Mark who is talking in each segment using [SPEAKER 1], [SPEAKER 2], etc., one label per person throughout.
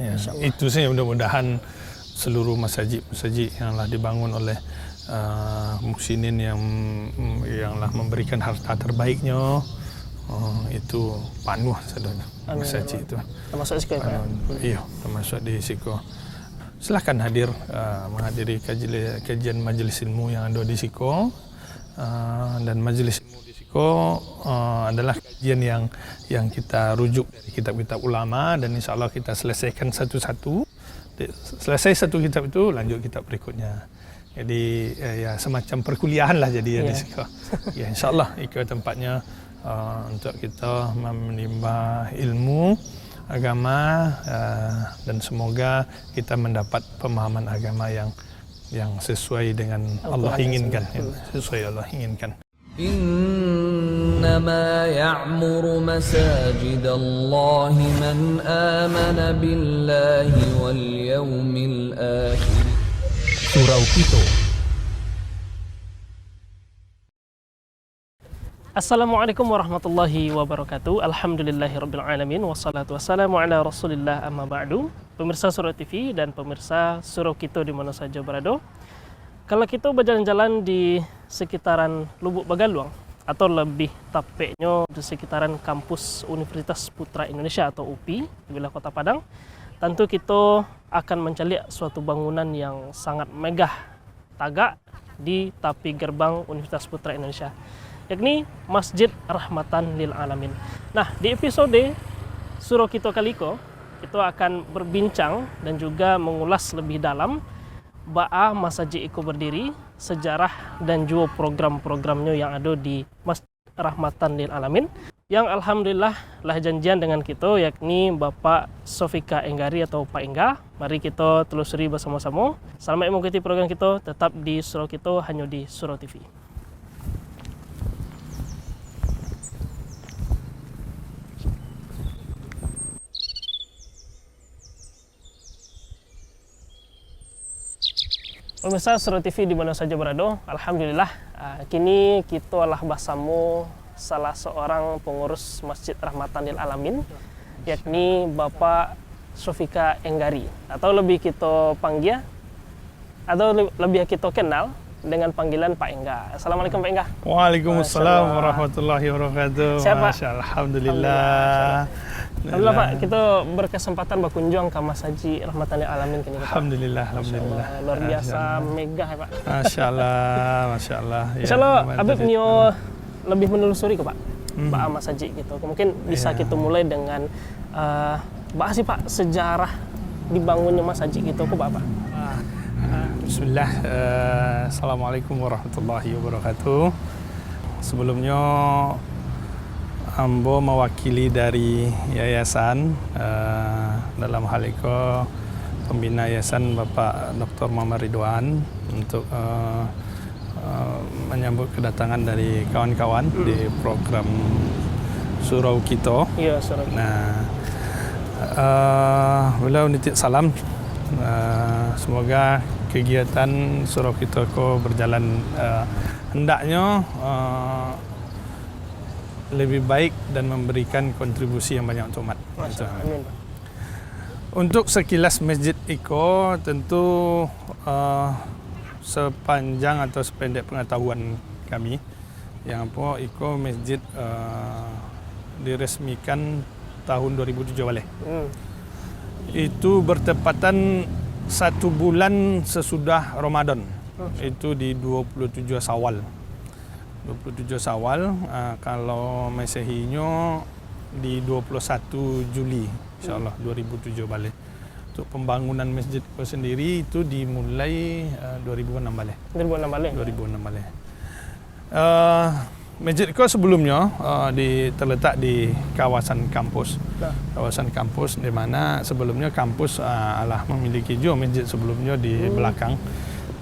[SPEAKER 1] Ya, itu sih mudah-mudahan seluruh masjid-masjid yang telah dibangun oleh muhsinin yang memberikan harta terbaiknya itu panuh sadonya masjid itu.
[SPEAKER 2] Termasuk Siko ya, Pak?
[SPEAKER 1] Iya, termasuk di Siko. Silahkan menghadiri kajian majelis ilmu yang ada di Siko. Dan majelis ilmu di Siko adalah kajian yang kita rujuk dari kitab-kitab ulama, dan insya Allah kita selesaikan satu-satu. Selesai satu kitab itu lanjut kitab berikutnya. Jadi ya semacam perkuliahan lah jadi di Siko. Ya insya Allah itu tempatnya untuk kita menimba ilmu agama, dan semoga kita mendapat pemahaman agama yang sesuai dengan Allah inginkan, sesuai Allah inginkan.
[SPEAKER 3] إنما يعمر مساجد الله من آمن بالله واليوم الآخر.
[SPEAKER 4] Surau Kito.
[SPEAKER 2] Assalamualaikum warahmatullahi wabarakatuh. Alhamdulillahirrabbilalamin. Wassalatu wassalamu ala rasulillah amma ba'du. Pemirsa Surau TV dan pemirsa Surau Kito di mana saja berada. Kalau kita berjalan-jalan di sekitaran Lubuk Bagaluang, atau lebih tepatnya di sekitaran kampus Universitas Putra Indonesia atau UPI di wilayah Kota Padang, tentu kita akan menceliak suatu bangunan yang sangat megah tagak di tepi gerbang Universitas Putra Indonesia, yakni Masjid Rahmatan Lil Alamin. Nah, di episode Surau Kito kali ini, kita akan berbincang dan juga mengulas lebih dalam ba'a masjid itu berdiri, sejarah dan juga program-programnya yang ada di Masjid Rahmatan Lil Alamin, yang alhamdulillah lah janjian dengan kita, yakni Bapak Sofika Enggari atau Pak Engga. Mari kita telusuri bersama-sama. Selamat mengikuti program kita tetap di Surau Kito hanya di Surau TV. Pemirsa Surau TV di mana saja berada, alhamdulillah kini kita telah bersama salah seorang pengurus Masjid Rahmatan Lil Alamin, yakni Bapak Sofika Enggari, atau lebih kita panggil atau lebih kita kenal dengan panggilan Pak Engga. Assalamualaikum Pak Engga.
[SPEAKER 1] Waalaikumsalam warahmatullahi wabarakatuh.
[SPEAKER 2] Siapa?
[SPEAKER 1] Alhamdulillah.
[SPEAKER 2] Alhamdulillah Pak, kita berkesempatan berkunjung ke Masjid Rahmatan Lil Alamin kini Pak.
[SPEAKER 1] Alhamdulillah.
[SPEAKER 2] Luar biasa megah ya Pak.
[SPEAKER 1] Masya Allah.
[SPEAKER 2] Insya Allah Habib Nio lebih menelusuri ke Pak, Ba'a Masjid gitu. Mungkin bisa kita mulai dengan bahas sih Pak sejarah dibangunnya masjid gitu ke Bapak.
[SPEAKER 1] Bismillah. Assalamualaikum warahmatullahi wabarakatuh. Sebelumnya Ambo mewakili dari yayasan, dalam hal itu pembina yayasan Bapak Dr. Muhammad Ridwan, untuk menyambut kedatangan dari kawan-kawan di program Surau Kito.
[SPEAKER 2] Iya, Surau Kito.
[SPEAKER 1] Nah, beliau nitip salam. Semoga kegiatan Surau Kito berjalan hendaknya lebih baik dan memberikan kontribusi yang banyak untuk umat.
[SPEAKER 2] Amin.
[SPEAKER 1] Untuk sekilas masjid Iko, tentu sepanjang atau sependek pengetahuan kami, yang apa Iko masjid diresmikan tahun 2007 balik. Itu bertepatan 1 bulan sesudah Ramadan. Itu di 27 Syawal. 27 Syawal, kalau Masehinya di 21 Juli insyaallah 2007 balik. Untuk pembangunan masjid itu sendiri itu dimulai 2006 balik. 2006 balik. Masjid itu sebelumnya terletak di kawasan kampus. Kawasan kampus di mana sebelumnya kampus memiliki juga masjid sebelumnya di belakang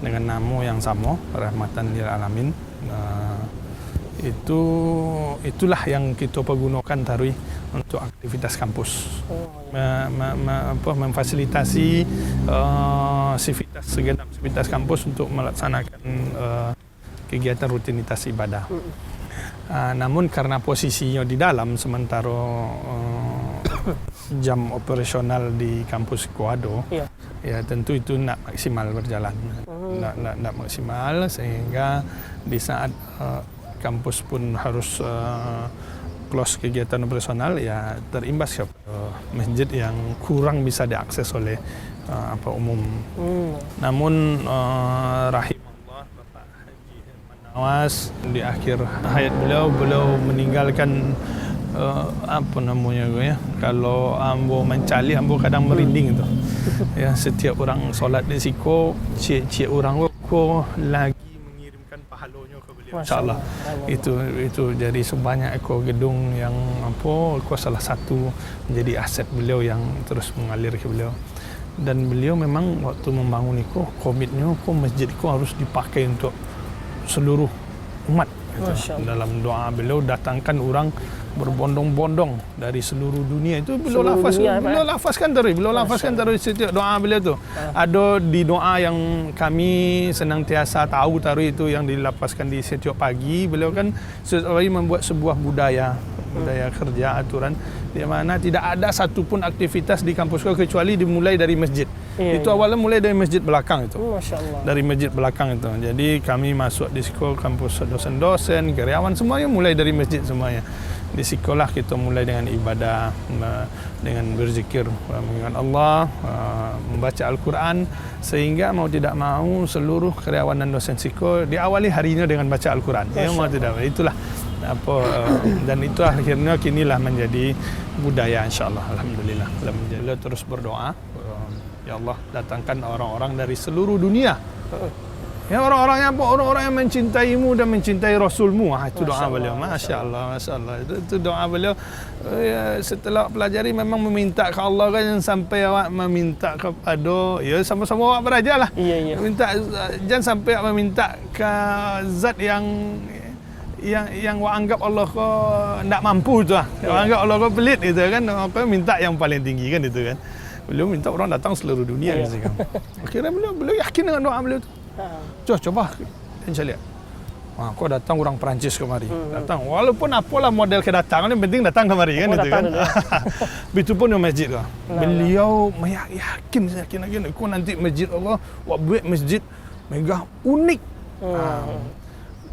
[SPEAKER 1] dengan nama yang sama, Rahmatan Lil Alamin. Itulah yang kita pergunakan tarui untuk aktivitas kampus, memfasilitasi segenap aktivitas kampus untuk melaksanakan kegiatan rutinitas ibadah. Namun karena posisinya di dalam, sementara jam operasional di kampus Kuado,
[SPEAKER 2] Iya.
[SPEAKER 1] ya tentu itu nak maksimal berjalan, nak maksimal sehingga di saat kampus pun harus close kegiatan operasional, ya terimbas ke masjid yang kurang bisa diakses oleh umum. Namun rahimahullah Bapak Haji Herman Nawas di akhir hayat beliau meninggalkan kalau ambo mencali, ambo kadang merinding tu. Ya, setiap orang solat di siko, cik orang ko lagi mengirimkan pahalanya ke beliau. Insya-Allah. Itu jadi sebanyak ekor gedung yang ko salah satu menjadi aset beliau yang terus mengalir ke beliau. Dan beliau memang waktu membangun itu komitnya masjid itu harus dipakai untuk seluruh umat. Dalam doa beliau datangkan orang berbondong-bondong dari seluruh dunia, itu beliau lafazkan terus setiap doa beliau tu. Ada di doa yang kami senantiasa tahu itu yang dilafazkan di setiap pagi, beliau kan membuat sebuah budaya kerja, aturan di mana tidak ada satupun aktivitas di kampus kecuali dimulai dari masjid. Itu awalnya mulai dari masjid belakang itu. Dari masjid belakang itu. Jadi kami masuk di sekolah, kampus dosen-dosen, karyawan semuanya mulai dari masjid semuanya. Di sekolah kita mulai dengan ibadah, dengan berzikir, mengingat Allah, membaca Al-Quran, sehingga mau tidak mau seluruh karyawan dan dosen sekolah diawali harinya dengan baca Al-Quran. Ya, mau tidak, itulah dan itu akhirnya kinilah menjadi budaya, insyaallah. Alhamdulillah terus berdoa, ya Allah datangkan orang-orang dari seluruh dunia, ya orang-orang yang mencintaimu dan mencintai Rasulmu. Itu doa beliau. Masya Allah. Itu doa beliau. Ya, setelah pelajari memang meminta ke Allah kan, sampai awak meminta kepada, ya sama-sama awak berajar lah. Minta, jangan sampai awak meminta ke zat yang awak anggap Allah kau tidak mampu tu lah. Awak anggap Allah kau pelit gitu kan. Kau minta yang paling tinggi kan itu kan. Beliau minta orang datang seluruh dunia kan. Akhirnya beliau yakin dengan doa beliau tu. Coba kita lihat. Kau datang orang Perancis kemari. Datang walaupun apalah model kedatangan, yang penting datang kemari kan itu kan. Itu pun di masjid tu. Beliau yakin kau nanti masjid Allah buat masjid megah unik.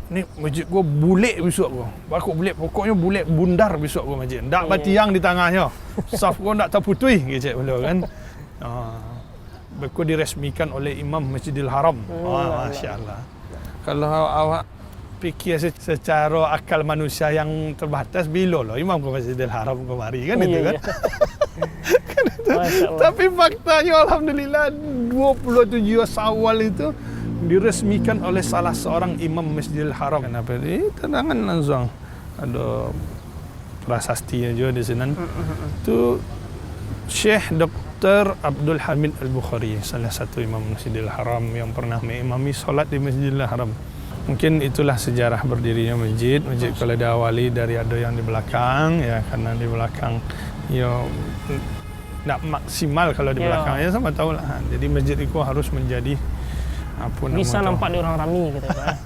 [SPEAKER 1] Ni masjid gua bulik besok gua. Bakok bulik, pokoknya bulik bundar besok gua masjid. Ndak batiang di tengahnya. Saf gua ndak terputui gitu beliau kan. Beku diresmikan oleh Imam Masjidil Haram. Masya-Allah. Kalau awak fikir secara akal manusia yang terbatas, bila lah Imam ke Masjidil Haram kemari kan itu kan. Kan itu. Tapi faktanya alhamdulillah 27 Syawal itu diresmikan oleh salah seorang imam Masjidil Haram. Kenapa? Tenangan langsung ada prasastinya juga di sini. Itu Syekh Dr. Abdul Hamid Al-Bukhari, salah satu imam Masjidil Haram yang pernah mengimami solat di Masjidil Haram. Mungkin itulah sejarah berdirinya masjid. Masjid kalau diawali dari ada yang di belakang, ya karena di belakang nak maksimal kalau di belakang, ya sama tahu lah. Jadi masjid itu harus menjadi
[SPEAKER 2] bisa nampak di orang rami gitu kan.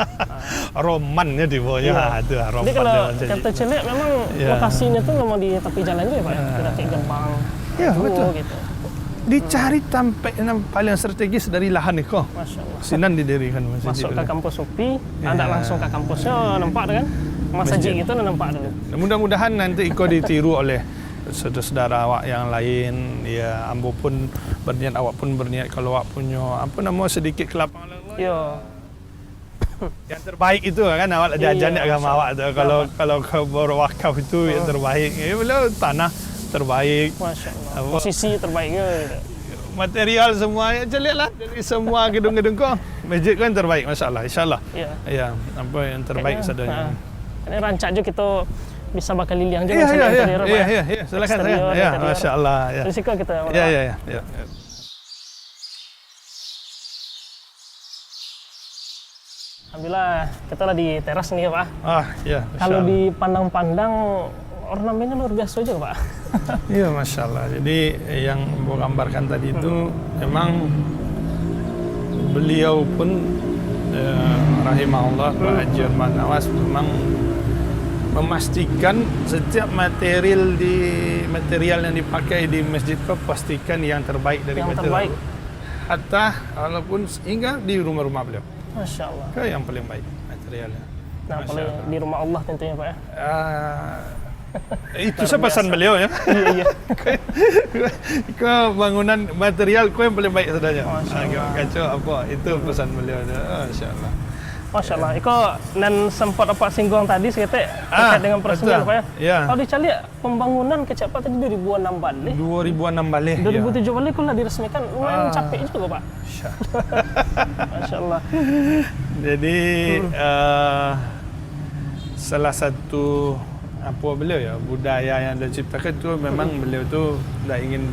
[SPEAKER 1] Romannya di bawahnya itu roman.
[SPEAKER 2] Jadi kalau kata Celek memang lokasinya tuh memang di tepi jalan juga Pak. Tidak kayak gerbang.
[SPEAKER 1] Ya betul.
[SPEAKER 2] Gitu.
[SPEAKER 1] Dicari sampai yang paling strategis dari lahan itu.
[SPEAKER 2] Masya-Allah.
[SPEAKER 1] Sinan didirikan masjid.
[SPEAKER 2] Masuk ke kampus UPI, anda langsung ke kampusnya, nampak kan? Masjid gitu nampak dulu.
[SPEAKER 1] Mudah-mudahan nanti ikut ditiru oleh saudara-saudara awak yang lain, ya ambo pun berniat, awak pun berniat, kalau awak punya sedikit kelapangan yang terbaik itu kan awak diajar agama awak tu. Kalau kau berwakaf itu yang terbaik, beliau tanah terbaik,
[SPEAKER 2] Masya-Allah. Posisi terbaiknya gitu.
[SPEAKER 1] Material semuanya lihatlah dari semua gedung-gedung kau, masjid kan terbaik, masya-Allah, insya-Allah. Ya, apa yang terbaik sadanya.
[SPEAKER 2] Ini rancak juga kita bisa bakal liliang juga
[SPEAKER 1] Iya, silakan. Ya, masya-Allah ya.
[SPEAKER 2] Risiko kita.
[SPEAKER 1] Ya.
[SPEAKER 2] Alhamdulillah, kita lah di teras nih ya Pak.
[SPEAKER 1] Ya.
[SPEAKER 2] Kalau dipandang-pandang ornamennya luar biasa juga Pak.
[SPEAKER 1] Iya, masya-Allah. Jadi yang Ibu gambarkan tadi itu memang beliau pun rahimahullah Pak Haji Herman Nawas memang memastikan setiap material yang dipakai di masjid kau pastikan yang terbaik dari
[SPEAKER 2] Yang
[SPEAKER 1] material.
[SPEAKER 2] terbaik.
[SPEAKER 1] Hatta walaupun hingga di rumah-rumah beliau.
[SPEAKER 2] Masya Allah.
[SPEAKER 1] Kau yang paling baik materialnya.
[SPEAKER 2] Nah,
[SPEAKER 1] Masya
[SPEAKER 2] paling
[SPEAKER 1] Allah.
[SPEAKER 2] di rumah Allah tentunya Pak ya.
[SPEAKER 1] Itu saya pesan beliau ya.
[SPEAKER 2] Iya, iya.
[SPEAKER 1] Kau bangunan material kau yang paling baik sebenarnya.
[SPEAKER 2] Masya Allah.
[SPEAKER 1] Kacau apa? Itu pesan beliau. Masya Allah.
[SPEAKER 2] Masya Allah. Iko nan sempat apa singgung tadi sekitar terkait dengan peresmian
[SPEAKER 1] betul.
[SPEAKER 2] Pak ya.
[SPEAKER 1] Ya.
[SPEAKER 2] Kalau dicari pembangunan kecap tadi 2006 balik.
[SPEAKER 1] 2006 balik.
[SPEAKER 2] 2007 balik kalau diresmikan lumayan capek juga Pak.
[SPEAKER 1] Ya.
[SPEAKER 2] Masya Allah.
[SPEAKER 1] Jadi salah satu apa beliau ya budaya yang dia ciptakan itu memang beliau tu dah ingin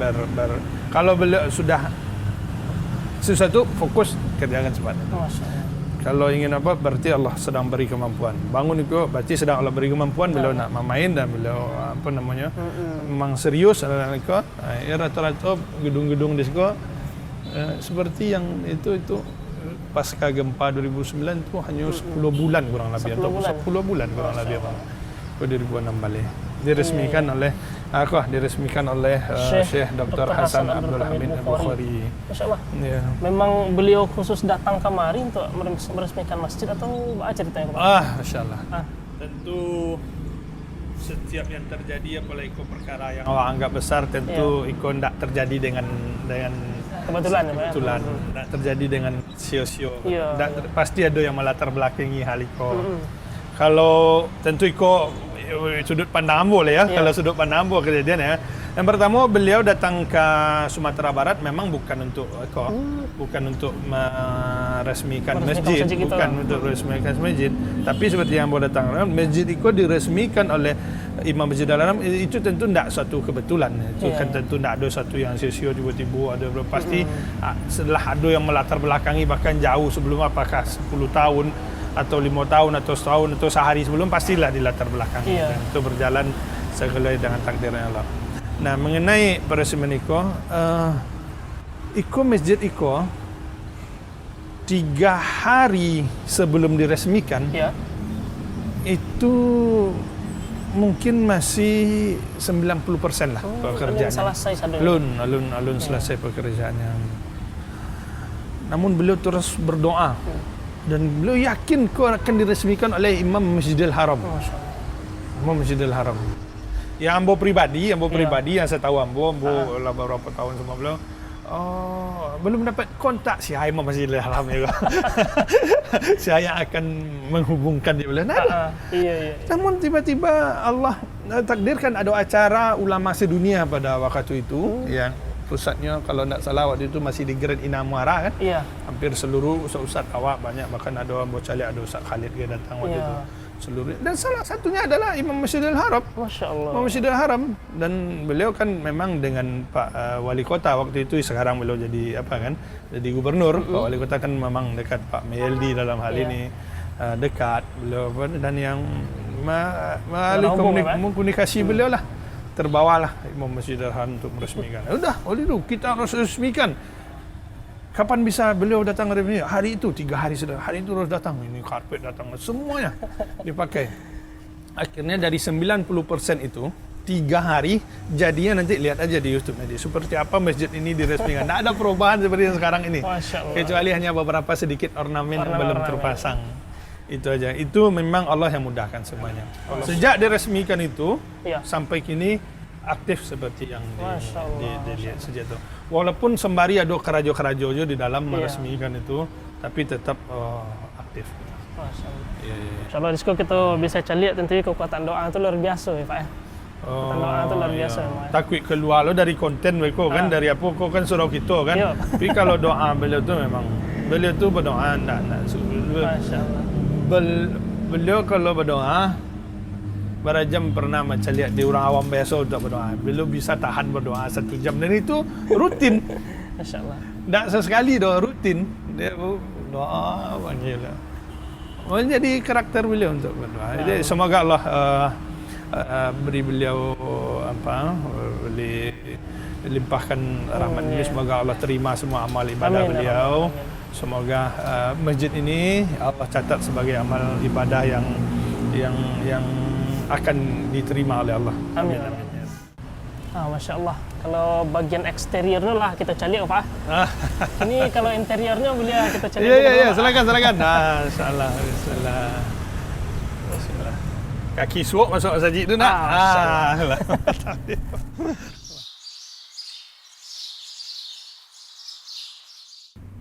[SPEAKER 1] kalau beliau sudah sesuatu fokus kerjakan cepat.
[SPEAKER 2] Masya Allah.
[SPEAKER 1] Kalau ingin apa berarti Allah sedang beri kemampuan. Bangun itu berarti sedang Allah beri kemampuan. Beliau nak main dan beliau apa namanya memang serius dalam ikut. Rata-rata gedung-gedung di situ seperti yang itu pasca gempa 2009 itu hanya 10 bulan kurang lebih
[SPEAKER 2] 10
[SPEAKER 1] bulan kurang lebih apa. 2006 balik diresmikan oleh diresmikan oleh Syekh Dr. Hasan Abdul Hamid Al-Bukhari.
[SPEAKER 2] Masya Allah.
[SPEAKER 1] Ya.
[SPEAKER 2] Memang beliau khusus datang kemari untuk meresmikan masjid atau apa ceritanya Pak?
[SPEAKER 1] Masya Allah. Tentu setiap yang terjadi apalagi perkara yang Allah anggap besar tentu ikon tidak terjadi dengan
[SPEAKER 2] Kebetulan ya Pak ya?
[SPEAKER 1] kebetulan, tidak terjadi dengan sio-sio.
[SPEAKER 2] Iya.
[SPEAKER 1] Pasti ada yang melatar belakangi hal itu. Kalau tentu iko sudut pandang ambo lah ya. Kalau sudut pandang ambo kejadian ya. Yang pertama beliau datang ke Sumatera Barat memang bukan untuk meresmikan masjid, bukan untuk meresmikan masjid. Tapi seperti yang ambo datang, masjid itu diresmikan oleh Imam Masjid Al-Haram itu tentu tidak suatu kebetulan. Itu kan tentu tidak ada satu yang sia-sia tiba-tiba ada pasti setelah ada yang melatar belakangi bahkan jauh sebelum apakah 10 tahun atau 5 tahun atau setahun atau sehari sebelum pastilah di latar belakang. Dan itu berjalan segala dengan takdirnya Allah. Nah, mengenai peresmian Iko masjid Iko 3 hari sebelum diresmikan itu mungkin masih 90% lah pekerjaannya. Alun selesai pekerjaannya. Namun beliau terus berdoa. Dan beliau yakin kau akan diresmikan oleh Imam Masjidil Haram. Imam Masjidil Haram. Yang ambo pribadi yang saya tahu ambo beberapa tahun sama beliau. Belum dapat kontak si Imam Masjidil Haram juga. Saya akan menghubungkan dia beliau.
[SPEAKER 2] Iya.
[SPEAKER 1] Namun tiba-tiba Allah takdirkan ada acara ulama sedunia pada waktu itu yang pusatnya kalau tidak salah waktu itu masih di Grand Inamara kan. Hampir seluruh ustaz awak banyak, bahkan ada Bocali, ada Ustaz Khalid dia datang waktu itu seluruh. Dan salah satunya adalah Imam Masjidil Haram.
[SPEAKER 2] Masya Allah.
[SPEAKER 1] Imam Masjidil Haram, dan beliau kan memang dengan Pak Wali Kota waktu itu, sekarang beliau jadi apa kan? Jadi gubernur. Pak Wali Kota kan memang dekat Pak Meldi dalam hal ini. Dekat beliau dan yang komunikasi beliau lah terbawalah Imam Masjidil Haram untuk meresmikan. Udah, oleh itu kita harus resmikan. Kapan bisa beliau datang resmi? Hari itu, 3 hari sudah. Hari itu harus datang. Ini karpet datang, semuanya dipakai. Akhirnya dari 90% itu 3 hari jadinya nanti lihat aja di YouTube nanti seperti apa masjid ini diresmikan. Tidak ada perubahan seperti yang sekarang ini. Kecuali hanya beberapa sedikit ornamen yang belum terpasang. Itu aja. Itu memang Allah yang mudahkan semuanya. Sejak diresmikan itu sampai kini aktif seperti yang dilihat sejak itu. Walaupun sembari ada kerajo-kerajo di dalam meresmikan itu, tapi tetap aktif.
[SPEAKER 2] Masya Allah. Kalau kita bisa lihat tentunya kekuatan doa itu luar biasa ya Pak ya. Doa itu luar biasa.
[SPEAKER 1] Takut keluar lo dari konten mereka kan, dari apa kau kan surau kita kan. Tapi kalau doa beliau tu memang beliau tu berdoa nak.
[SPEAKER 2] Masya Allah.
[SPEAKER 1] Beliau kalau berdoa berjam pernah macam lihat di orang awam biasa untuk berdoa. Beliau bisa tahan berdoa 1 jam dan itu rutin.
[SPEAKER 2] Masya Allah.
[SPEAKER 1] Tak sesekali doa rutin. Dia doa panggil. Menjadi karakter beliau untuk berdoa. Jadi semoga Allah beri beliau limpahkan rahmat ini. Semoga Allah terima semua amal ibadah beliau. Semoga masjid ini Allah catat sebagai amal ibadah yang akan diterima oleh Allah.
[SPEAKER 2] Amin. Masya Allah. Kalau bagian eksteriornya lah kita calik Pak. Ini kalau interiornya boleh kita calik.
[SPEAKER 1] Ya, silakan. Insyaallah. Bismillah. Kaki suuk masuk sajid tu nak.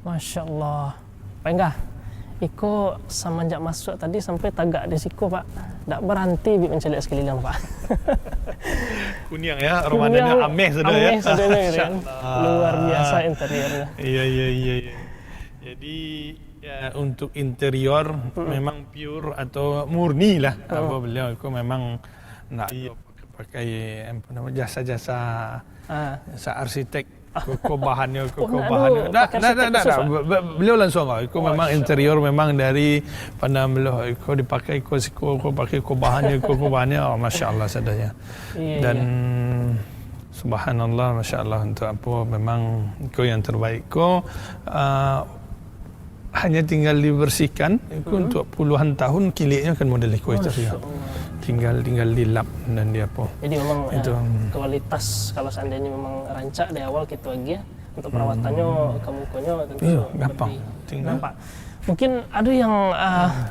[SPEAKER 2] Masya Allah. Pak Enggah, Iko semenjak masuk tadi sampai tagak di siku Pak. Tak berhenti mencalik sekeliling Pak.
[SPEAKER 1] Kuning ya, Ramadannya ameh sudah ya.
[SPEAKER 2] Ameh sudah kan. Luar biasa interiornya.
[SPEAKER 1] Iya. Jadi ya, untuk interior memang pure atau murni lah. Apa beliau itu memang nak pakai apa nama jasa-jasa arsitek. Kau bahannya. Beliau langsung kau memang interior memang dari pandang beliau. Kau dipakai kau pakai kau bahannya. Masya Allah sadanya. Dan subhanallah, masya Allah untuk apa memang kau yang terbaik. Kau hanya tinggal dibersihkan. Kau untuk puluhan tahun kiliknya kan model kau itu ya. Tinggal dilap dan dia apa.
[SPEAKER 2] Jadi memang itu kualitas kalau seandainya memang rancak dari awal gitu lagi ya. Untuk perawatannya, kemukunya tentu
[SPEAKER 1] gampang.
[SPEAKER 2] Nampak. Mungkin ada yang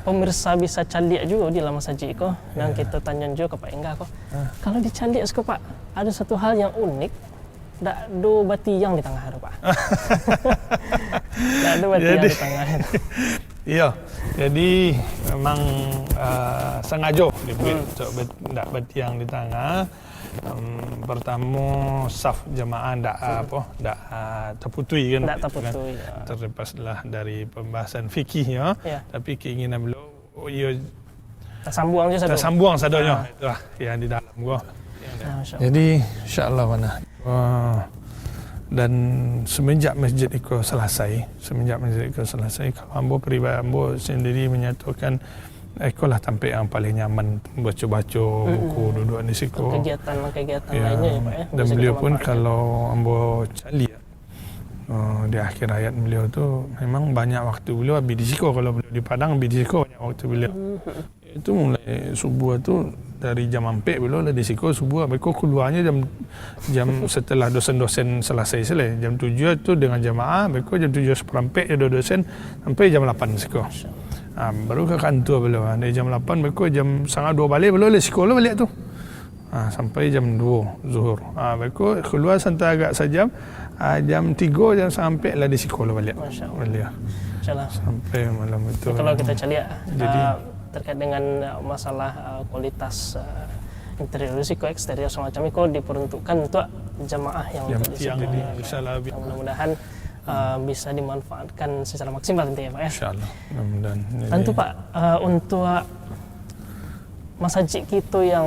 [SPEAKER 2] pemirsa bisa calik juga di lama saja kok. Dan kita tanya juga ke Pak Enggah kok. Kalau dicalik Pak, ada satu hal yang unik. Tak ada batiang di tengah Pak. Tak ada batiang di tengah.
[SPEAKER 1] Iya, jadi memang sengaja dibuat untuk tak batiang di tengah. Pertama saf jemaah tak terputui kan.
[SPEAKER 2] Tak terputui.
[SPEAKER 1] Terlepaslah dari pembahasan fikihnya, tapi keinginan beliau tersambung sadonya. Itulah yang di dalam gua. Jadi insya-Allah mana. Dan semenjak masjid itu selesai, kalau ambo pribadi ambo sendiri menyatakan ikolah tempat yang paling nyaman baca-baca buku, duduk di situ.
[SPEAKER 2] Kegiatan lainnya ya Pak ya.
[SPEAKER 1] Dan beliau pun kalau ambo lihat di akhir hayat beliau tu memang banyak waktu beliau habis di situ. Kalau beliau di Padang habis di situ banyak waktu beliau. Itu mulai subuh tu dari jam 4 beliau lah di situ subuh. Mereka keluarnya jam setelah dosen-dosen selesai jam 7 tu dengan jamaah. Mereka jam 7:15 ada dosen sampai jam 8 di situ. Baru ke kantor beliau. Dari jam 8 mereka jam 1:30 balik beliau di sekolah balik tu. Sampai jam 2 zuhur. Mereka keluar santai agak sejam. Jam 3 jam sampai lah di sekolah balik.
[SPEAKER 2] Masya-Allah.
[SPEAKER 1] Sampai malam itu.
[SPEAKER 2] Kalau kita cari jadi terkait dengan masalah kualitas interior risiko eksterior semacam itu diperuntukkan untuk jamaah yang mudah-mudahan bisa dimanfaatkan secara maksimal nanti ya Pak ya.
[SPEAKER 1] Insyaallah. Mudah-mudahan.
[SPEAKER 2] Tentu Pak untuk masjid kita yang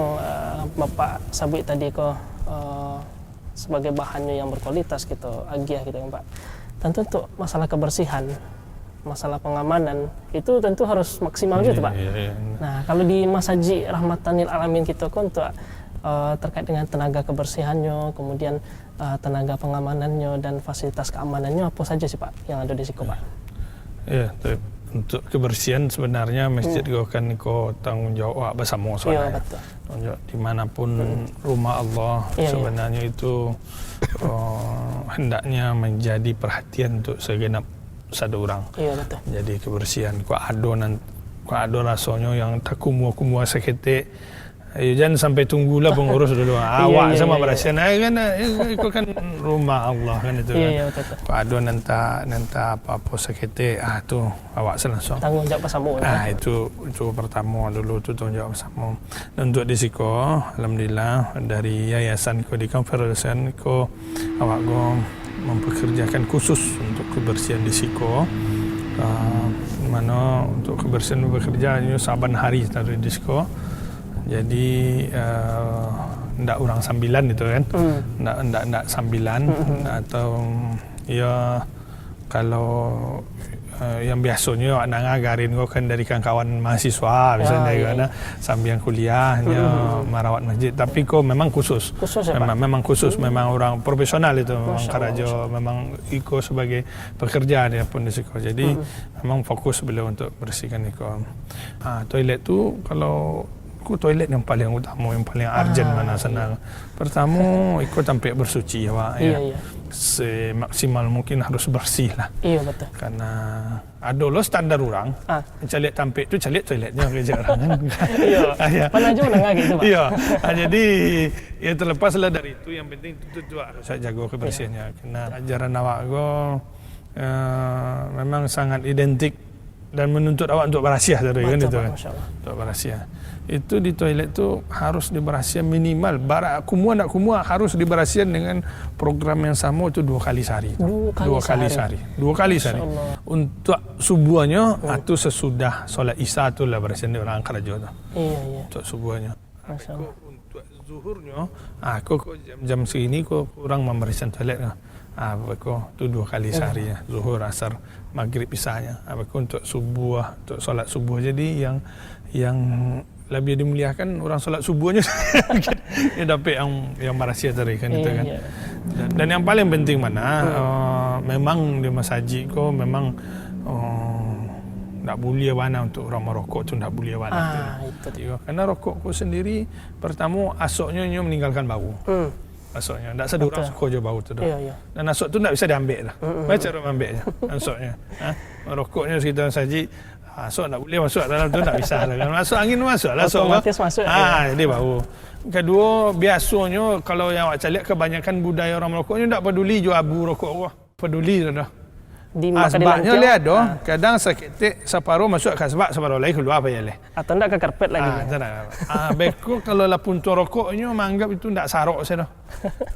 [SPEAKER 2] Bapak sabut tadi sebagai bahannya yang berkualitas gitu agiah gitu Pak. Tentu untuk masalah kebersihan, masalah pengamanan itu tentu harus maksimal gitu Pak. Nah kalau di Masjid Rahmatan lil Alamin kita untuk terkait dengan tenaga kebersihannya, kemudian tenaga pengamanannya dan fasilitas keamanannya apa saja sih Pak yang ada di situ Pak?
[SPEAKER 1] Ya, untuk kebersihan sebenarnya masjid akan tanggung jawab bersama soalnya.
[SPEAKER 2] Betul.
[SPEAKER 1] Tanggung jawab dimanapun rumah Allah sebenarnya itu hendaknya menjadi perhatian untuk segenap satu orang.
[SPEAKER 2] Betul.
[SPEAKER 1] Jadi kebersihan kau ada rasanya yang tak kumua seketik. Jangan sampai tunggulah pengurus dulu. Awak sama berasian kan itu kan rumah Allah kan itu kan. Kau ada nanti apa seketik tu awak langsung.
[SPEAKER 2] Tanggung jawab bersama.
[SPEAKER 1] Itu pertama dulu tu tanggung jawab bersama. Dan untuk di siko alhamdulillah dari yayasan ko di Konferensi ko awak go mempekerjakan khusus untuk kebersihan di siko. Mana untuk kebersihan bekerja saban hari dari di siko. Jadi ndak orang sambilan itu kan, ndak sambilan atau ya kalau yang biasanya nak ngagarin kau kan dari kawan mahasiswa misalnya karena sambil kuliahnya merawat masjid, tapi kau memang khusus memang khusus, memang orang profesional itu, memang karajo, memang iko sebagai pekerja dia pun di situ. Jadi memang fokus beliau untuk bersihkan iko. Toilet tu kalau ikut toilet yang paling utama, yang paling urgent mana senang. Pertama ikut sampai bersuci awak ya.
[SPEAKER 2] Iya.
[SPEAKER 1] Semaksimal mungkin harus bersih lah.
[SPEAKER 2] Iya betul.
[SPEAKER 1] Karena ada lo standar orang. Calik tampik tu calik toiletnya kerja orang kan.
[SPEAKER 2] Iya. Pernah juga dengar gitu, Pak.
[SPEAKER 1] Iya. Jadi ya terlepas lah dari itu, yang penting itu harus saya jaga kebersihannya. Karena ajaran awak memang sangat identik dan menuntut awak untuk berahsia tadi kan itu kan. Untuk berahsia. Itu di toilet tu harus diberahsia minimal. Kumua nak kumua harus diberahsia dengan program yang sama itu 2 kali sehari. 2 kali sehari. Untuk subuhnya atau sesudah solat Isya tu lah berahsia orang kerja tu.
[SPEAKER 2] Iya.
[SPEAKER 1] Untuk subuhnya.
[SPEAKER 2] Masyaallah.
[SPEAKER 1] Untuk zuhurnya, aku jam segini aku kurang membersihkan toilet. Aku tu 2 kali sehari ya. Zuhur, asar, maghrib, isanya. Aku untuk subuh, untuk solat subuh. Jadi yang lebih dimuliakan orang solat subuhnya dia dapat yang berahsia tadi kan itu kan. Dan yang paling penting mana memang di masjid ko memang tak boleh warna untuk orang merokok tu, tak boleh warna itu. Karena rokok ko sendiri pertama asoknya meninggalkan bau. Asoknya tak sedar orang suka je bau tu dah. Dan asok tu tak bisa diambil dah. Macam cara ambilnya asoknya. Rokoknya sekitar masjid asok tak boleh masuk dalam tu, tak bisa lah kan. Masuk angin masuk lah.
[SPEAKER 2] Otomatis masuk.
[SPEAKER 1] Jadi bau. Kedua, biasanya kalau yang awak cari kebanyakan budaya orang merokoknya tak peduli jual abu rokok kau. Peduli dah. Asbaknya lihat doh. Kadang seketik separuh masuk ke asbak, separuh lagi keluar apa ya leh.
[SPEAKER 2] Atau tak ke karpet lagi.
[SPEAKER 1] Beko kalau lah puntung rokoknya menganggap itu tak sarok saya doh.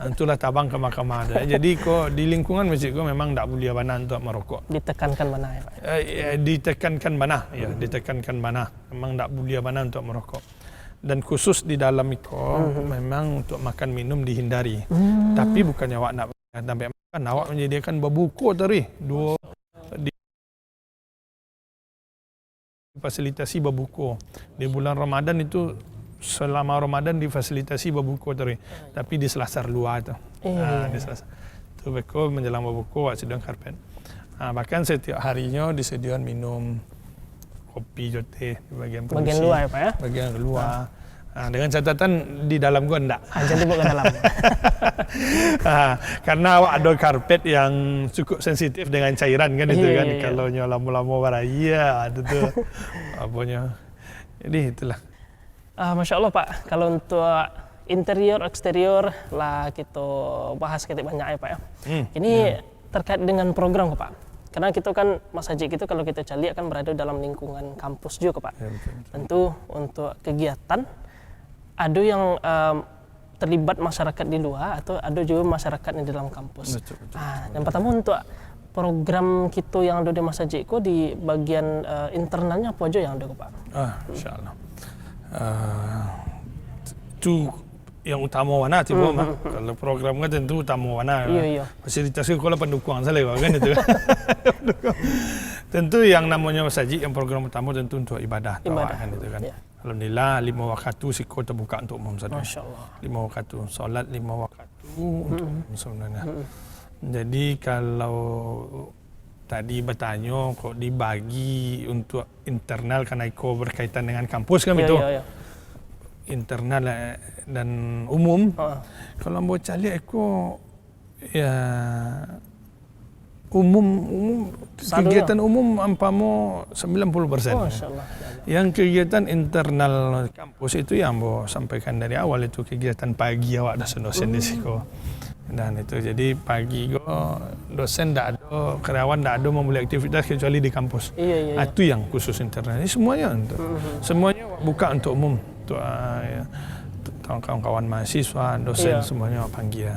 [SPEAKER 1] Itulah tabang ke mahkamah ada. Jadi kok di lingkungan masjid kau memang tak boleh mana untuk merokok.
[SPEAKER 2] Ditekankan mana ya Pak?
[SPEAKER 1] Ditekankan mana? Ya, ditekankan mana. Memang tak boleh mana untuk merokok. Dan khusus di dalam itu memang untuk makan minum dihindari. Tapi bukannya awak nak sampai makan, awak menyediakan berbuka tadi. Fasilitasi berbuka. Di bulan Ramadan itu selama Ramadan difasilitasi berbuka tadi. Tapi di selasar luar tu. Di selasar. Tu beko menjelang berbuka awak sediakan karpet. Bahkan setiap harinya disediakan minum kopi teh di bagian
[SPEAKER 2] luar ya Pak ya?
[SPEAKER 1] Bagian luar. Dengan catatan di dalam gua enggak.
[SPEAKER 2] Jadi bukan dalam.
[SPEAKER 1] Karena awak ada karpet yang cukup sensitif dengan cairan kan itu kan. Kalau lama-lama baraya ada tu apanya. Jadi itulah.
[SPEAKER 2] Masya Allah Pak. Kalau untuk interior eksterior lah kita bahas kita banyak ya Pak ya. Ini terkait dengan program Pak. Karena kita kan masjid itu kalau kita cari kan berada dalam lingkungan kampus juga Pak.
[SPEAKER 1] Betul.
[SPEAKER 2] Tentu untuk kegiatan ada yang terlibat masyarakat di luar atau ada juga masyarakat di dalam kampus.
[SPEAKER 1] Betul.
[SPEAKER 2] Yang pertama untuk program kita yang ada di masjid itu di bagian internalnya apa aja yang ada Pak?
[SPEAKER 1] InsyaAllah. Itu yang utama mana tiba kalau program kan tentu utama mana. Fasilitas sekolah pendukung salah kan itu. Tentu yang namanya masjid yang program utama tentu untuk ibadah kan itu kan. Alhamdulillah 5 waktu siko terbuka untuk umum saja.
[SPEAKER 2] Masya-Allah.
[SPEAKER 1] 5 waktu solat 5 waktu untuk sebenarnya. Jadi kalau tadi bertanya kok dibagi untuk internal karena iko berkaitan dengan kampus kan itu. Internal dan umum. Kalau mau cari aku ya umum kegiatan umum ampamo 90%. Yang kegiatan internal kampus itu yang mau sampaikan dari awal itu kegiatan pagi awak dosen-dosen di situ. Dan itu jadi pagi dosen tak ada, karyawan tak ada memulai aktivitas kecuali di kampus. Itu yang khusus internal. Ini semuanya untuk semuanya buka untuk umum. Untuk kawan-kawan mahasiswa, dosen semuanya panggil.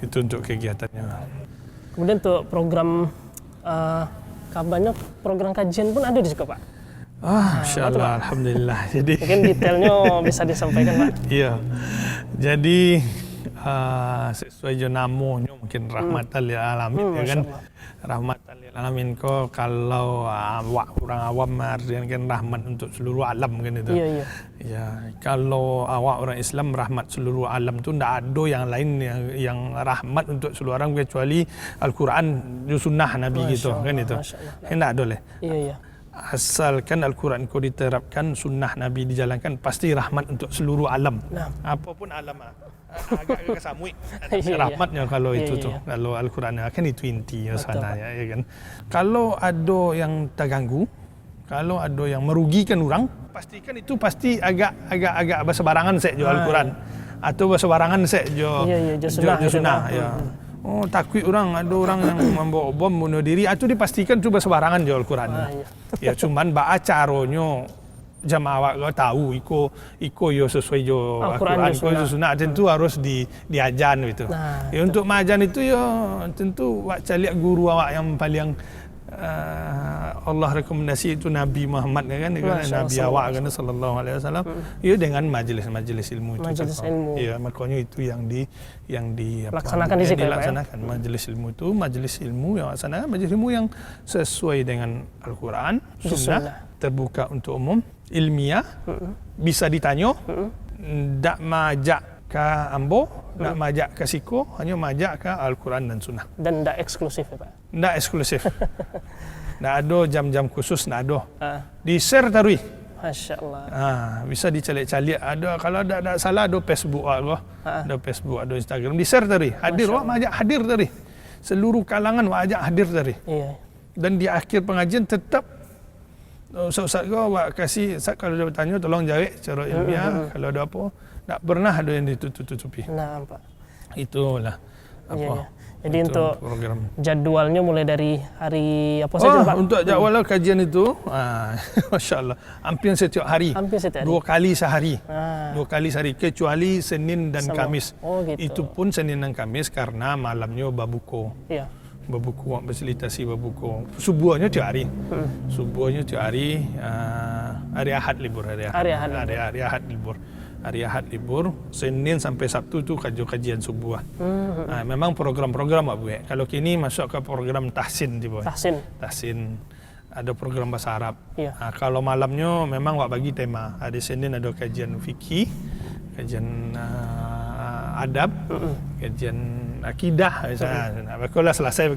[SPEAKER 1] Itu untuk kegiatannya.
[SPEAKER 2] Kemudian untuk program kabarnya program kajian pun ada di situ Pak.
[SPEAKER 1] Insyaallah, alhamdulillah. Jadi
[SPEAKER 2] mungkin detailnya bisa disampaikan Pak.
[SPEAKER 1] Iya. Jadi sesuai namanya mungkin rahmatan lil alamin ya kan. Rahmatan lil alamin ko kalau orang awam artinya kan rahmat untuk seluruh alam kan itu. Ya, kalau awak orang Islam rahmat seluruh alam tu tidak ada yang lain yang rahmat untuk seluruh orang kecuali Al-Quran dan sunnah Nabi gitu kan itu. Tidak ada leh. asalkan Al-Quran kau diterapkan, sunnah Nabi dijalankan, pasti rahmat untuk seluruh alam. Apapun alam, agak samui. Rahmatnya kalau itu tu. Kalau Al-Quran kan itu inti sebenarnya, ya kan. Kalau ada yang terganggu, kalau ada yang merugikan orang, pastikan itu pasti agak bersebarangan saja Al-Quran. Atau bersebarangan saja sunnah. Oh, takut orang, ada orang yang membawa bom bunuh diri, itu dipastikan tu bersebarangan je Al-Quran. Ya cuman caranya jamaah awak kau tahu iko yo sesuai jo Al-Quran, iko sunnah tentu harus diajan gitu. Ya untuk majan itu yo tentu wak cari guru awak yang paling Allah rekomendasi itu Nabi Muhammad kan, Nabi awak kan sallallahu alaihi wasallam. Ya dengan majlis-majlis ilmu itu. Ya makanya itu yang
[SPEAKER 2] laksanakan di sini.
[SPEAKER 1] Dilaksanakan majlis ilmu itu, majlis ilmu yang laksanakan majlis ilmu yang sesuai dengan Al-Quran, sunnah, terbuka untuk umum, ilmiah, bisa ditanya, tak majak ke ambo, tak majak ke siko, hanya majak ke Al-Quran dan sunnah.
[SPEAKER 2] Dan tak eksklusif ya Pak?
[SPEAKER 1] Tak eksklusif. Tak ada jam-jam khusus, tak ada. Di-share tarui.
[SPEAKER 2] Masya Allah.
[SPEAKER 1] Bisa dicalik-calik. Ada, kalau tak salah ada Facebook ada Facebook, ada Instagram. Di-share tadi. Hadir, wak majak hadir tadi. Seluruh kalangan wak ajak hadir tadi.
[SPEAKER 2] Iya. Dan
[SPEAKER 1] di akhir pengajian tetap Ustaz kau wak kasih, kalau dia bertanya tolong jawab secara ilmiah. Kalau ada apa, tak pernah ada yang ditutup-tutupi.
[SPEAKER 2] Nah, Pak.
[SPEAKER 1] Itulah apa.
[SPEAKER 2] Iya. Jadi itu untuk
[SPEAKER 1] program.
[SPEAKER 2] Jadwalnya mulai dari hari apa saja Pak?
[SPEAKER 1] Untuk jadwal kajian itu, Masya Allah, hampir setiap hari. 2 kali sehari. 2 kali sehari, kecuali Senin dan Kamis.
[SPEAKER 2] Gitu.
[SPEAKER 1] Itu pun Senin dan Kamis karena malamnya babuko.
[SPEAKER 2] Iya.
[SPEAKER 1] Babuko, fasilitasi babuko. Subuhnya tiap hari. Subuhnya tiap hari. Hari Ahad libur. Hari Ahad libur. Hari Ahad libur, Senin sampai Sabtu tu kajian subuh. Memang program-program Pak Buek. Kalau kini masuk ke program tahsin tiba. Tahsin. Ada program bahasa Arab. Kalau malamnya memang Wak bagi tema. Hari Senin ada kajian fikih, kajian adab, kajian akidah misalnya. Kalau selesai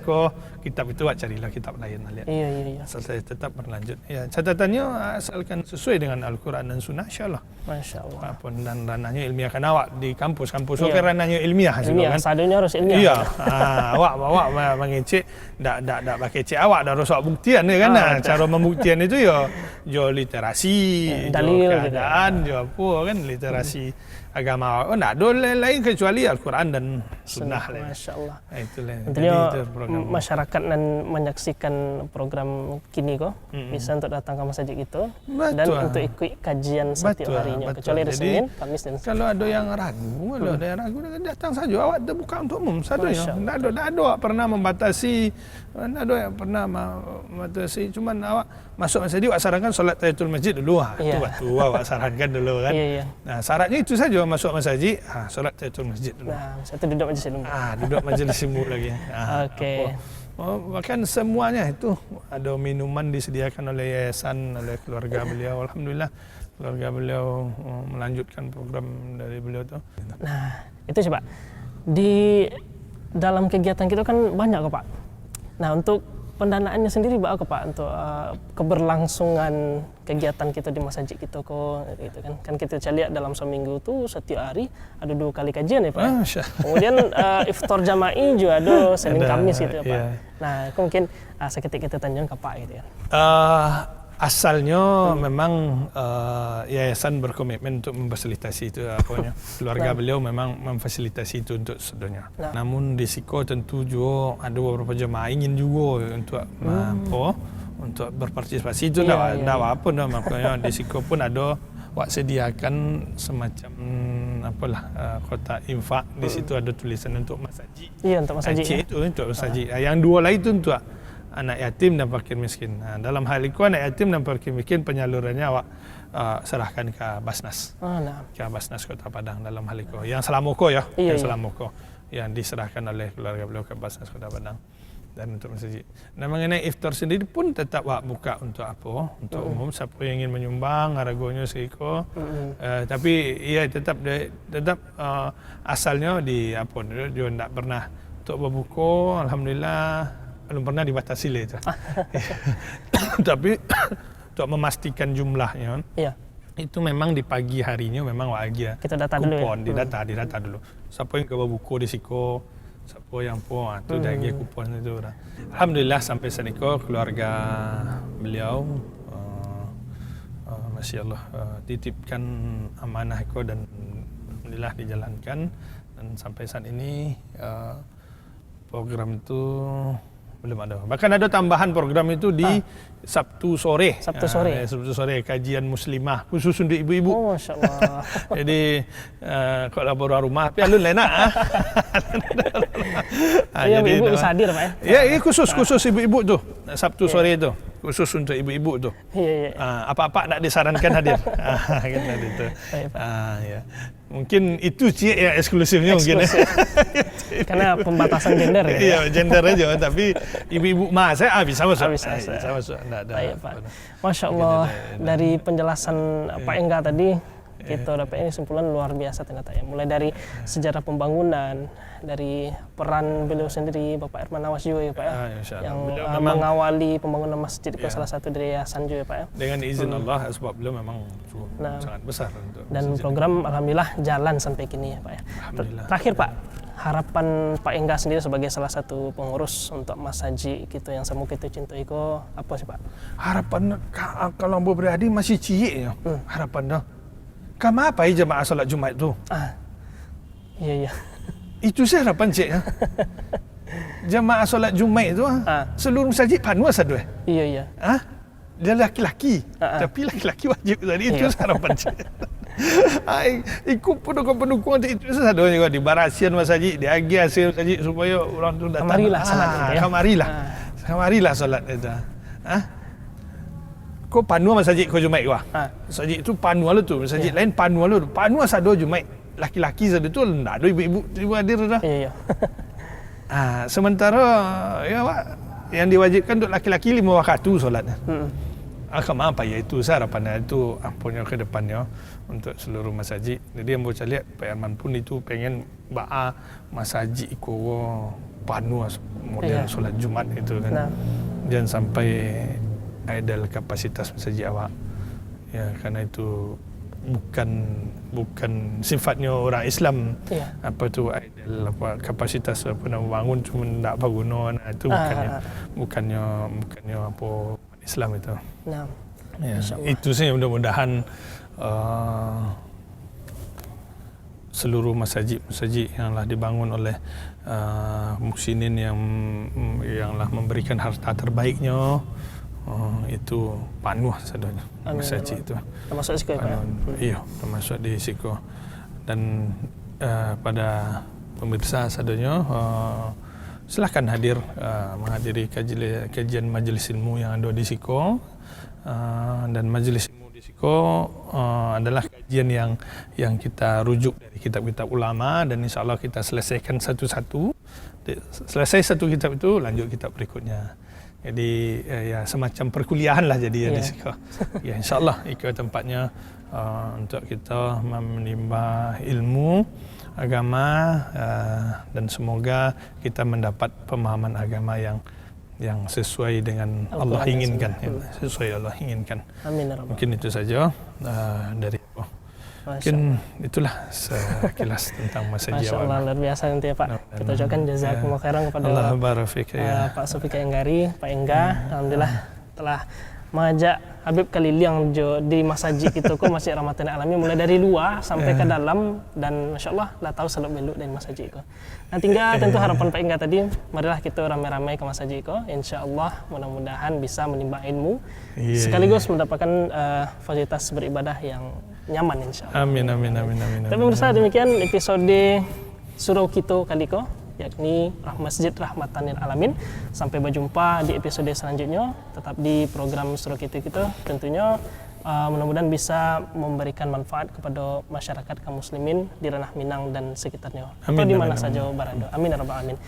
[SPEAKER 1] kitab itu Wak carilah kitab lain lihat.
[SPEAKER 2] Iya.
[SPEAKER 1] Selesai tetap berlanjut. Ya, catatannya asalkan sesuai dengan Al-Quran dan Sunnah, insyaallah.
[SPEAKER 2] Masya Allah.
[SPEAKER 1] Dan ranahnya ilmiah kan awak di kampus kan ranahnya ilmiah
[SPEAKER 2] kan. Sadunya harus ilmiah.
[SPEAKER 1] Iya. Awak mengecek dak pakai cek awak dah rosak buktian ya kan. Cara membuktian itu yo literasi,
[SPEAKER 2] dalil
[SPEAKER 1] keadaan, yo apa kan literasi agama. Tak ada lain kecuali Al-Quran dan Sunnah.
[SPEAKER 2] Masya Allah.
[SPEAKER 1] Itulah.
[SPEAKER 2] Tentunya masyarakat dan menyaksikan program kini bisa untuk datang ke masjid itu dan untuk ikut kajian setiap harinya. Kecuali hari Senin, Kamis dan Sabtu.
[SPEAKER 1] Kalau ada yang ragu, datang saja. Awak terbuka untuk umum. Tak ada awak pernah membatasi. Tak ada yang pernah membatasi. Cuman awak masuk masjid, awak sarankan solat tahiyatul masjid dulu. Itu waktu awak sarankan dulu kan. Nah, syaratnya itu saja. Masuk masjid, solat tahiyatul masjid dulu.
[SPEAKER 2] Satu duduk majlis ilmu.
[SPEAKER 1] Duduk majlis ilmu lagi.
[SPEAKER 2] Okey.
[SPEAKER 1] Bahkan semuanya itu ada minuman disediakan oleh yayasan, oleh keluarga beliau. Alhamdulillah keluarga beliau melanjutkan program dari beliau itu.
[SPEAKER 2] Nah, itu coba di dalam kegiatan kita kan banyak Pak. Nah, untuk pendanaannya sendiri Pak untuk keberlangsungan kegiatan kita di masjid kita gitu kan kita lihat dalam seminggu tu setiap hari ada 2 kali kajian ya Pak. Kemudian iftar jama'i juga ada Senin Kamis gitu ya Pak. Nah, mungkin seketika kita tanya ke Pak gitu ya.
[SPEAKER 1] Asalnya memang yayasan berkomitmen untuk memfasilitasi itu keluarga beliau memang memfasilitasi itu untuk sedunia. Namun di Siko tentu juga ada beberapa jemaah ingin juga untuk berpartisipasi itu tidak apa makanya di Siko pun ada sediakan semacam kotak infak. Di situ ada tulisan untuk masjid.
[SPEAKER 2] Iya, untuk masjid.
[SPEAKER 1] Itu untuk masjid. Yang 2 lain itu untuk anak yatim dan fakir miskin. Dalam hal itu anak yatim dan fakir miskin penyalurannya awak serahkan ke Basnas. Ke Basnas Kota Padang dalam hal itu. Yang Selamoko Selamoko yang diserahkan oleh keluarga beliau ke Basnas Kota Padang dan untuk masjid. Dan mengenai iftar sendiri pun tetap awak buka untuk apa? Untuk umum siapa yang ingin menyumbang harganya seiko. Tapi tetap asalnya di dia tidak pernah untuk berbuka. Alhamdulillah belum pernah dibatasi lah itu. Tapi untuk memastikan jumlahnya,
[SPEAKER 2] Iya.
[SPEAKER 1] itu memang di pagi harinya memang wagia.
[SPEAKER 2] Kita data dulu ya.
[SPEAKER 1] Kupon, didata dulu. Siapa yang kebawa buku di siko, siapa yang itu dari kupon itu. Alhamdulillah sampai seniko keluarga beliau, Masya Allah, titipkan amanah itu dan alhamdulillah dijalankan. Dan sampai saat ini program itu belum ada. Bahkan ada tambahan program itu di Sabtu sore.
[SPEAKER 2] Sabtu sore.
[SPEAKER 1] Sabtu sore kajian muslimah khusus untuk ibu-ibu.
[SPEAKER 2] Oh, Masya Allah.
[SPEAKER 1] Jadi kalau baru rumah, tapi alun lain nak.
[SPEAKER 2] Iya, ibu bisa hadir Pak ya?
[SPEAKER 1] Ya, ini khusus ibu-ibu tuh. Sabtu sore itu. Khusus untuk ibu-ibu tuh.
[SPEAKER 2] Iya.
[SPEAKER 1] Apa-apa nak disarankan hadir. Kan itu. Ya. Mungkin itu yang eksklusifnya mungkin.
[SPEAKER 2] Karena pembatasan gender ya.
[SPEAKER 1] Iya, gender aja, tapi ibu-ibu saya bisa masuk.
[SPEAKER 2] Bisa
[SPEAKER 1] masuk.
[SPEAKER 2] Baik, Pak. Masya Allah, dari penjelasan Pak Engga tadi, kita dapat ini simpulan luar biasa ternyata ya. Mulai dari sejarah pembangunan, dari peran beliau sendiri, Bapak Herman Nawas juga ya Pak ya, yang mengawali pembangunan masjid ke salah satu dari yayasan juga ya Pak ya.
[SPEAKER 1] Dengan izin Allah, sebab beliau memang sangat besar untuk
[SPEAKER 2] dan program alhamdulillah jalan sampai kini ya Pak ya. Terakhir Pak, harapan Pak Engga sendiri sebagai salah satu pengurus untuk Mas Haji gitu yang semua kita cintai itu apa sih Pak?
[SPEAKER 1] Harapan kalau berada masih cilik ya. Harapannya kamu apa jemaah salat Jumat itu?
[SPEAKER 2] Iya.
[SPEAKER 1] Itu saya harapan cik ya. Jemaah solat Jumaat itu seluruh masjid penuh satu.
[SPEAKER 2] Iya.
[SPEAKER 1] Dia laki-laki, tapi laki-laki wajib tadi itu harapan cik. Ikut pendukung itu satu juga di barasian masjid, di agi hasil masjid supaya orang tu datang. Kamarilah solat itu. Kau penuh masjid kau Jumaat gua. Masjid itu penuh lalu tu, masjid lain penuh lalu. Penuh satu Jumaat. Laki-laki saja tu tidak ada ibu hadir dah.
[SPEAKER 2] Iya.
[SPEAKER 1] Sementara ya Pak, yang diwajibkan untuk laki-laki 5 waktu solatnya. Apa ya itu harapannya itu punya ke depannya untuk seluruh masjid. Jadi yang bocah lihat Pak Herman pun itu pengen masjid iko penuh model solat Jumat itu kan. Jangan sampai ada kapasitas masjid awak. Ya karena itu bukan sifatnya orang Islam. Apa tu ideal kapasitas nak bangun cuma tak berguna, itu bukannya apa Islam itu. Itu sih mudah-mudahan seluruh masjid yang lah dibangun oleh muhsinin yang lah memberikan harta terbaiknya itu penuh sadanya masjid itu.
[SPEAKER 2] Termasuk Siko ya?
[SPEAKER 1] Iya, termasuk di Siko. Dan pada pemirsa sadanya silakan hadir menghadiri kajian majelis ilmu yang ada di Siko. Dan majelis ilmu di Siko adalah kajian yang kita rujuk dari kitab-kitab ulama dan insyaallah kita selesaikan satu-satu. Selesai satu kitab itu lanjut kitab berikutnya. Jadi ya semacam perkuliahan lah jadi di Siko. Ya insyaallah itu tempatnya untuk kita menimba ilmu agama dan semoga kita mendapat pemahaman agama yang sesuai dengan Allah inginkan. Sesuai Allah inginkan.
[SPEAKER 2] Amin.
[SPEAKER 1] Mungkin itu saja dari aku. Mungkin itulah sekilas tentang masa Jawa.
[SPEAKER 2] Masya Allah, luar biasa nanti ya Pak. Kita ucapkan jazakumullah khairan kepada Pak Sofika Enggari, Pak Engga. Alhamdulillah telah mengajak Habib keliling di masjid itu kok Masjid Rahmatan Alamin mulai dari luar sampai ke dalam dan Masya Allah lah tahu seluk beluk dari masjid itu. Nah tinggal tentu harapan Pak Engga tadi, marilah kita ramai-ramai ke masjid itu. Insya Allah mudah-mudahan bisa menimba ilmu sekaligus mendapatkan fasilitas beribadah yang nyaman insya Allah.
[SPEAKER 1] Amin.
[SPEAKER 2] Tapi pemirsa demikian episode Surau Kito kali ko, yakni Masjid Rahmatan lil Alamin. Sampai berjumpa di episode selanjutnya. Tetap di program Surau Kito kita. Tentunya mudah-mudahan bisa memberikan manfaat kepada masyarakat kaum muslimin di ranah Minang dan sekitarnya. Atau di mana saja berada. Amin ya rabbal alamin.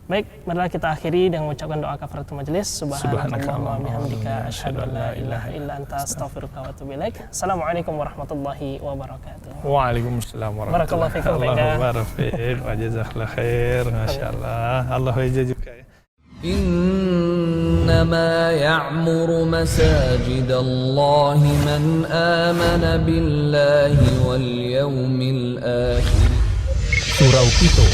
[SPEAKER 2] Baik, marilah kita akhiri dengan mengucapkan doa kafaratul majelis. Subhanakallahumma wa bihamdika asyhadu an la ilaha illa anta astaghfiruka wa atubu ilaik. Assalamualaikum warahmatullahi wabarakatuh.
[SPEAKER 1] Waalaikumsalam warahmatullahi wabarakatuh. Allahu barik wa jazakallahu khair. Masyaallah. Allah yajzajuka.
[SPEAKER 3] إنما يعمر مساجد الله من آمن بالله واليوم الآخر.
[SPEAKER 4] Surau Kito